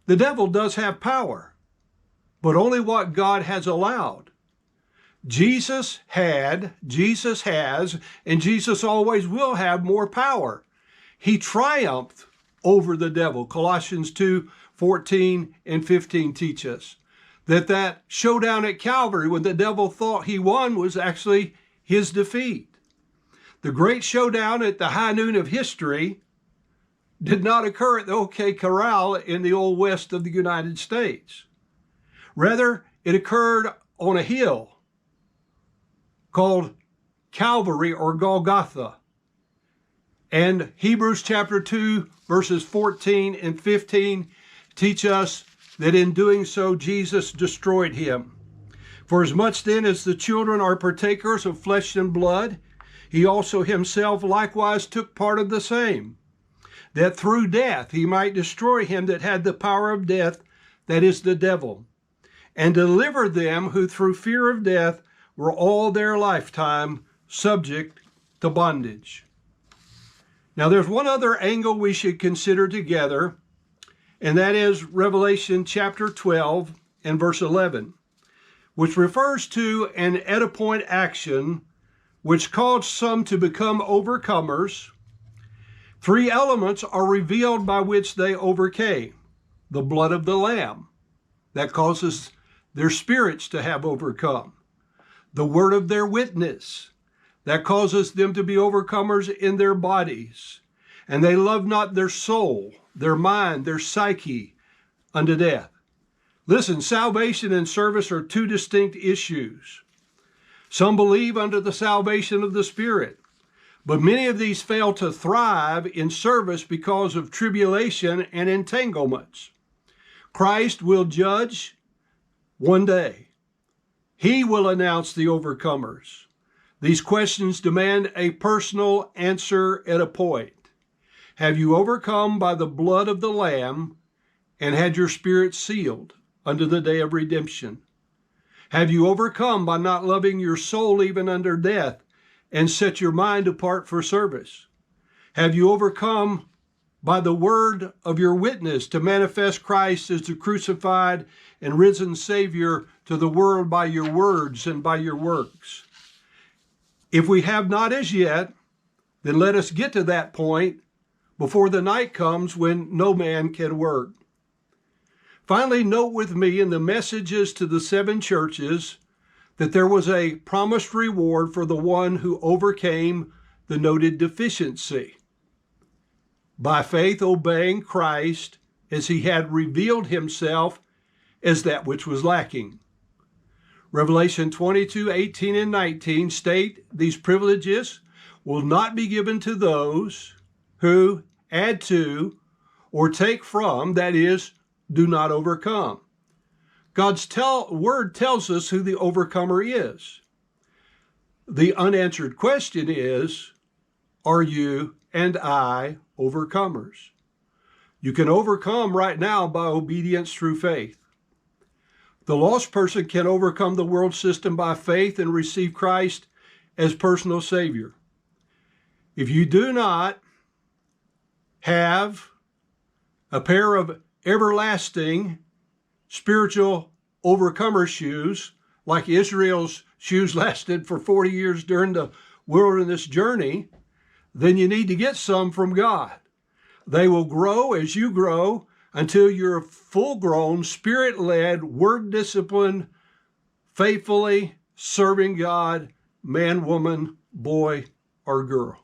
The devil does have power, but only what God has allowed. Jesus has, and Jesus always will have more power. He triumphed over the devil. Colossians 2:14 and 15 teach us that showdown at Calvary when the devil thought he won was actually his defeat. The great showdown at the high noon of history did not occur at the OK Corral in the old west of the United States. Rather, it occurred on a hill called Calvary or Golgotha. And Hebrews chapter 2, verses 14 and 15 teach us that in doing so, Jesus destroyed him. For as much then as the children are partakers of flesh and blood, he also himself likewise took part of the same, that through death he might destroy him that had the power of death, that is the devil, and deliver them who through fear of death were all their lifetime subject to bondage. Now there's one other angle we should consider together, and that is Revelation chapter 12 and verse 11, which refers to an at-a-point action which caused some to become overcomers. Three elements are revealed by which they overcame. The blood of the Lamb, that causes their spirits to have overcome. The word of their witness, that causes them to be overcomers in their bodies. And they love not their soul, their mind, their psyche unto death. Listen, salvation and service are two distinct issues. Some believe unto the salvation of the Spirit, but many of these fail to thrive in service because of tribulation and entanglements. Christ will judge one day. He will announce the overcomers. These questions demand a personal answer at a point. Have you overcome by the blood of the Lamb and had your spirit sealed unto the day of redemption? Have you overcome by not loving your soul even unto death and set your mind apart for service? Have you overcome by the word of your witness to manifest Christ as the crucified and risen Savior to the world by your words and by your works? If we have not as yet, then let us get to that point before the night comes when no man can work. Finally, note with me in the messages to the seven churches that there was a promised reward for the one who overcame the noted deficiency by faith obeying Christ as he had revealed himself as that which was lacking. Revelation 22:18 and 19 state these privileges will not be given to those who add to or take from, that is, do not overcome. God's word tells us who the overcomer is. The unanswered question is, are you and I overcomers? You can overcome right now by obedience through faith. The lost person can overcome the world system by faith and receive Christ as personal Savior. If you do not have a pair of everlasting spiritual overcomer shoes, like Israel's shoes lasted for 40 years during the wilderness journey, then you need to get some from God. They will grow as you grow until you're full-grown, spirit-led, word-disciplined, faithfully serving God, man, woman, boy, or girl.